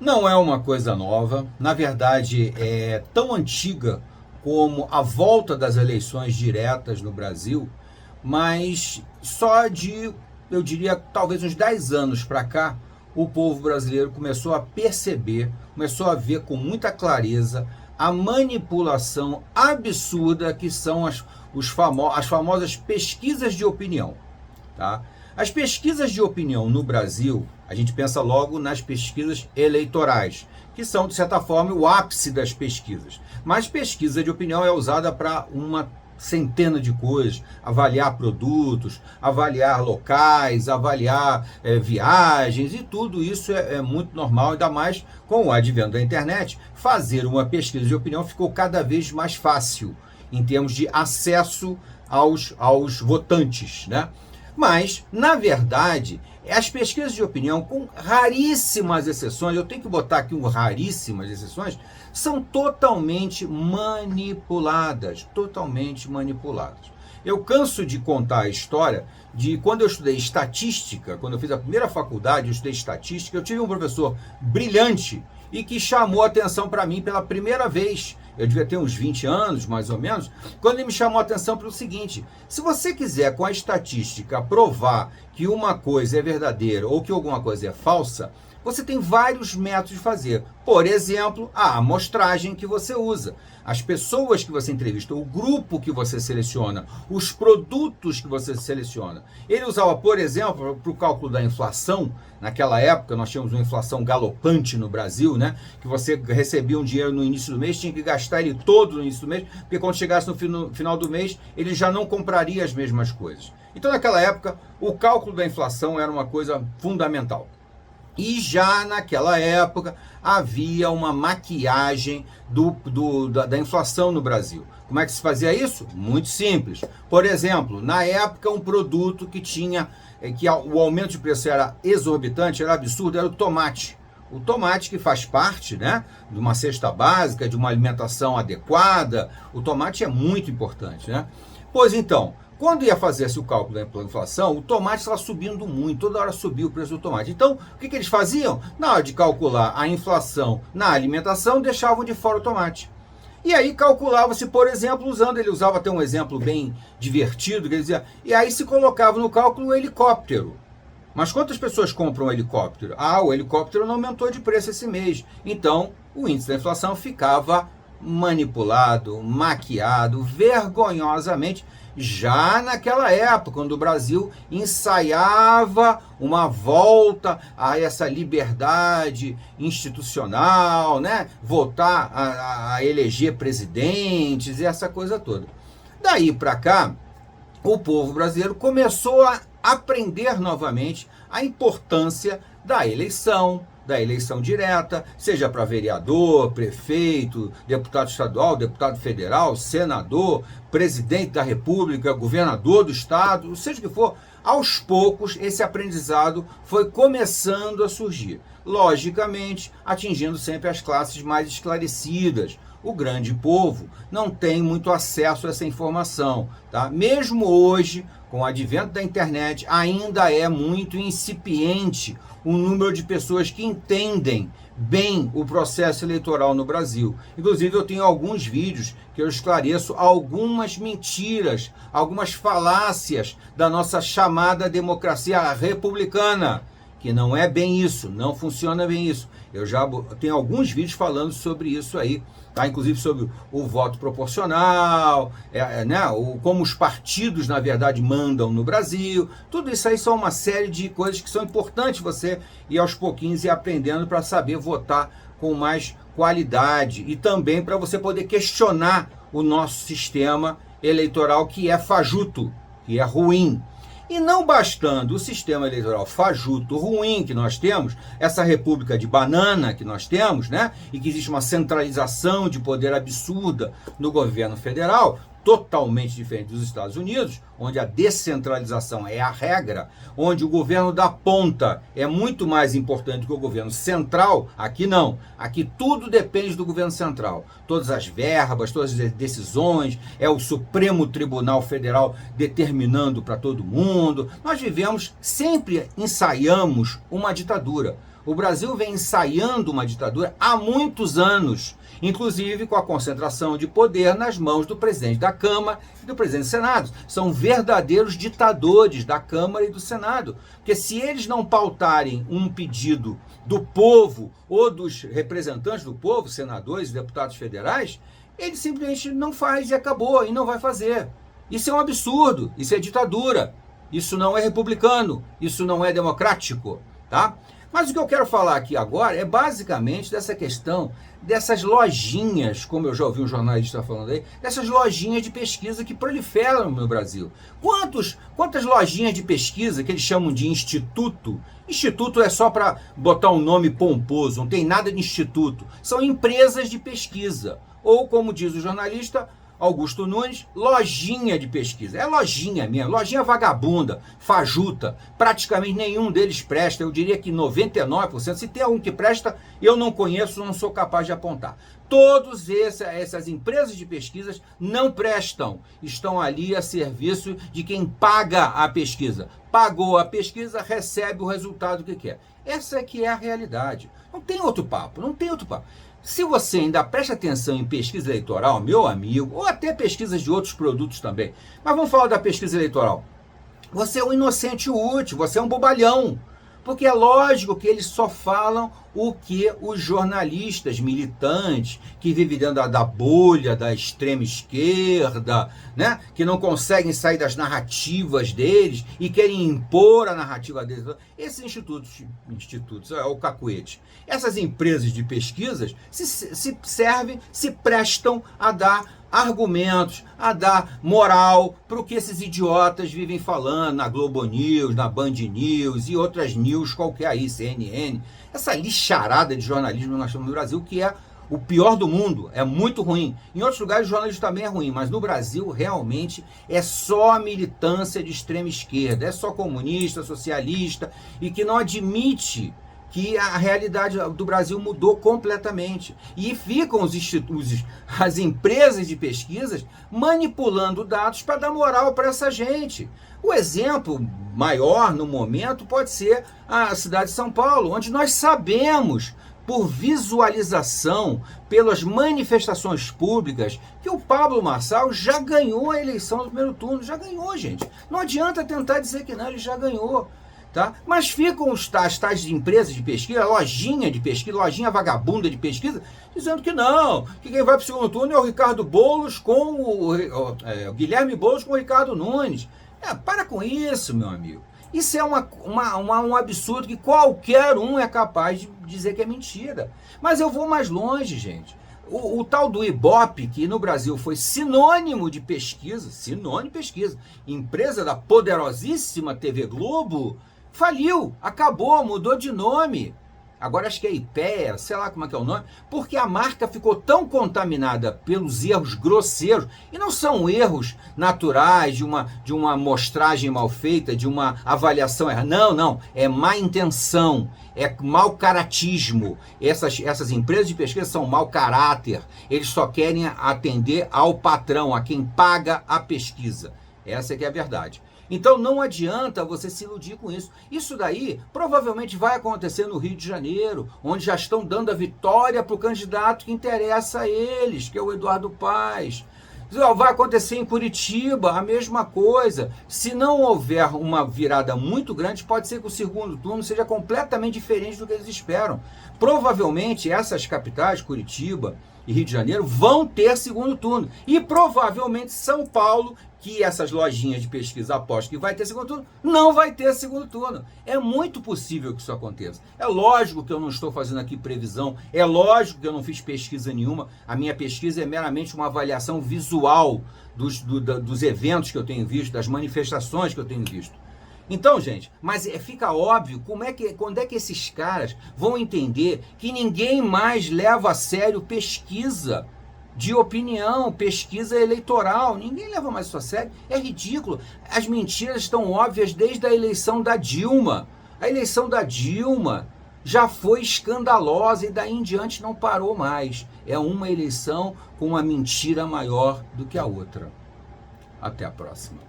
Não é uma coisa nova, na verdade é tão antiga como a volta das eleições diretas no Brasil, mas só de, eu diria, talvez uns 10 anos para cá, o povo brasileiro começou a perceber, começou a ver com muita clareza a manipulação absurda que são as famosas pesquisas de opinião. Tá? As pesquisas de opinião no Brasil, a gente pensa logo nas pesquisas eleitorais, que são, de certa forma, o ápice das pesquisas. Mas pesquisa de opinião é usada para uma centena de coisas, avaliar produtos, avaliar locais, avaliar viagens, e tudo isso é muito normal, ainda mais com o advento da internet. Fazer uma pesquisa de opinião ficou cada vez mais fácil em termos de acesso aos votantes, né? Mas, na verdade, as pesquisas de opinião, com raríssimas exceções, eu tenho que botar aqui raríssimas exceções, são totalmente manipuladas, totalmente manipuladas. Eu canso de contar a história de quando eu estudei estatística, quando eu fiz a primeira faculdade, eu estudei estatística, eu tive um professor brilhante e que chamou a atenção para mim pela primeira vez. Eu devia ter uns 20 anos, mais ou menos, quando ele me chamou a atenção para o seguinte: se você quiser, com a estatística, provar que uma coisa é verdadeira ou que alguma coisa é falsa, você tem vários métodos de fazer. Por exemplo, a amostragem que você usa, as pessoas que você entrevista, o grupo que você seleciona, os produtos que você seleciona. Ele usava, por exemplo, para o cálculo da inflação. Naquela época, nós tínhamos uma inflação galopante no Brasil, né? Que você recebia um dinheiro no início do mês, tinha que gastar ele todo no início do mês, porque quando chegasse no final do mês, ele já não compraria as mesmas coisas. Então, naquela época, o cálculo da inflação era uma coisa fundamental. E já naquela época havia uma maquiagem da inflação no Brasil. Como é que se fazia isso? Muito simples. Por exemplo, na época, um produto que tinha, que o aumento de preço era exorbitante, era absurdo, era o tomate. O tomate, que faz parte, né, de uma cesta básica, de uma alimentação adequada, o tomate é muito importante, né? Pois então, quando ia fazer-se o cálculo da inflação, o tomate estava subindo muito, toda hora subia o preço do tomate. Então, o que eles faziam? Na hora de calcular a inflação na alimentação, deixavam de fora o tomate. E aí calculava-se, por exemplo, ele usava até um exemplo bem divertido, que ele dizia, e aí se colocava no cálculo o helicóptero. Mas quantas pessoas compram um helicóptero? Ah, o helicóptero não aumentou de preço esse mês. Então, o índice da inflação ficava manipulado, maquiado, vergonhosamente, já naquela época, quando o Brasil ensaiava uma volta a essa liberdade institucional, né? Voltar a eleger presidentes e essa coisa toda. Daí para cá, o povo brasileiro começou a aprender novamente a importância da eleição direta, seja para vereador, prefeito, deputado estadual, deputado federal, senador, presidente da república, governador do estado, seja o que for. Aos poucos, esse aprendizado foi começando a surgir, logicamente atingindo sempre as classes mais esclarecidas. O grande povo não tem muito acesso a essa informação, tá? Mesmo hoje, com o advento da internet, ainda é muito incipiente o número de pessoas que entendem bem o processo eleitoral no Brasil. Inclusive, eu tenho alguns vídeos que eu esclareço algumas mentiras, algumas falácias da nossa chamada democracia republicana, que não é bem isso, não funciona bem isso. Eu já tenho alguns vídeos falando sobre isso aí, tá? Inclusive sobre o voto proporcional, né? Como os partidos, na verdade, mandam no Brasil. Tudo isso aí são uma série de coisas que são importantes você ir aos pouquinhos e aprendendo para saber votar com mais qualidade e também para você poder questionar o nosso sistema eleitoral, que é fajuto, que é ruim. E não bastando o sistema eleitoral fajuto, ruim que nós temos, essa república de banana que nós temos, né? E que existe uma centralização de poder absurda no governo federal, totalmente diferente dos Estados Unidos, onde a descentralização é a regra, onde o governo da ponta é muito mais importante que o governo central. Aqui não. Aqui tudo depende do governo central. Todas as verbas, todas as decisões, é o Supremo Tribunal Federal determinando para todo mundo. Nós sempre ensaiamos uma ditadura. O Brasil vem ensaiando uma ditadura há muitos anos, inclusive com a concentração de poder nas mãos do presidente da Câmara e do presidente do Senado. São verdadeiros ditadores da Câmara e do Senado, porque se eles não pautarem um pedido do povo ou dos representantes do povo, senadores e deputados federais, ele simplesmente não faz e acabou, e não vai fazer. Isso é um absurdo, isso é ditadura, isso não é republicano, isso não é democrático, tá? Mas o que eu quero falar aqui agora é basicamente dessa questão dessas lojinhas, como eu já ouvi um jornalista falando aí, dessas lojinhas de pesquisa que proliferam no Brasil. Quantas lojinhas de pesquisa que eles chamam de instituto? Instituto é só para botar um nome pomposo, não tem nada de instituto. São empresas de pesquisa. Ou, como diz o jornalista Augusto Nunes, lojinha de pesquisa. É lojinha mesmo, lojinha vagabunda, fajuta. Praticamente nenhum deles presta. Eu diria que 99%. Se tem algum que presta, eu não conheço, não sou capaz de apontar. Todas essas empresas de pesquisas não prestam. Estão ali a serviço de quem paga a pesquisa. Pagou a pesquisa, recebe o resultado que quer. Essa é que é a realidade. Não tem outro papo, não tem outro papo. Se você ainda presta atenção em pesquisa eleitoral, meu amigo, ou até pesquisas de outros produtos também, mas vamos falar da pesquisa eleitoral. Você é um inocente útil, você é um bobalhão. Porque é lógico que eles só falam o que os jornalistas militantes, que vivem dentro da bolha da extrema esquerda, né, que não conseguem sair das narrativas deles e querem impor a narrativa deles. Esses institutos é o cacuete. Essas empresas de pesquisas se prestam a dar argumentos, a dar moral para o que esses idiotas vivem falando na Globo News, na Band News e outras news qualquer aí, CNN. Essa lixarada de jornalismo que nós temos no Brasil, que é o pior do mundo, é muito ruim. Em outros lugares o jornalismo também é ruim, mas no Brasil realmente é só militância de extrema esquerda, é só comunista, socialista e que não admite que a realidade do Brasil mudou completamente. E ficam os institutos, as empresas de pesquisas manipulando dados para dar moral para essa gente. O exemplo maior no momento pode ser a cidade de São Paulo, onde nós sabemos, por visualização, pelas manifestações públicas, que o Pablo Marçal já ganhou a eleição do primeiro turno. Já ganhou, gente. Não adianta tentar dizer que não, ele já ganhou. Tá? Mas ficam as tais empresas de pesquisa, lojinha de pesquisa, lojinha vagabunda de pesquisa, dizendo que não, que quem vai para o segundo turno é o Ricardo Boulos com o Guilherme Boulos com o Ricardo Nunes. Para com isso, meu amigo. Isso é um absurdo que qualquer um é capaz de dizer que é mentira. Mas eu vou mais longe, gente. O tal do Ibope, que no Brasil foi sinônimo de pesquisa, empresa da poderosíssima TV Globo, faliu, acabou, mudou de nome. Agora acho que é IPEA, sei lá como é que é o nome, porque a marca ficou tão contaminada pelos erros grosseiros, e não são erros naturais de uma amostragem mal feita, de uma avaliação errada. Não, é má intenção, é mau caratismo. Essas empresas de pesquisa são mau caráter, eles só querem atender ao patrão, a quem paga a pesquisa. Essa é que é a verdade. Então não adianta você se iludir com isso. Isso daí provavelmente vai acontecer no Rio de Janeiro, onde já estão dando a vitória para o candidato que interessa a eles, que é o Eduardo Paes. Vai acontecer em Curitiba, a mesma coisa. Se não houver uma virada muito grande, pode ser que o segundo turno seja completamente diferente do que eles esperam. Provavelmente essas capitais, Curitiba e Rio de Janeiro, vão ter segundo turno. E provavelmente São Paulo, que essas lojinhas de pesquisa apostam que vai ter segundo turno, não vai ter segundo turno. É muito possível que isso aconteça. É lógico que eu não estou fazendo aqui previsão, é lógico que eu não fiz pesquisa nenhuma, a minha pesquisa é meramente uma avaliação visual dos eventos que eu tenho visto, das manifestações que eu tenho visto. Então, gente, mas fica óbvio quando é que esses caras vão entender que ninguém mais leva a sério pesquisa de opinião, pesquisa eleitoral. Ninguém leva mais isso a sério. É ridículo. As mentiras estão óbvias desde a eleição da Dilma. A eleição da Dilma já foi escandalosa e daí em diante não parou mais. É uma eleição com uma mentira maior do que a outra. Até a próxima.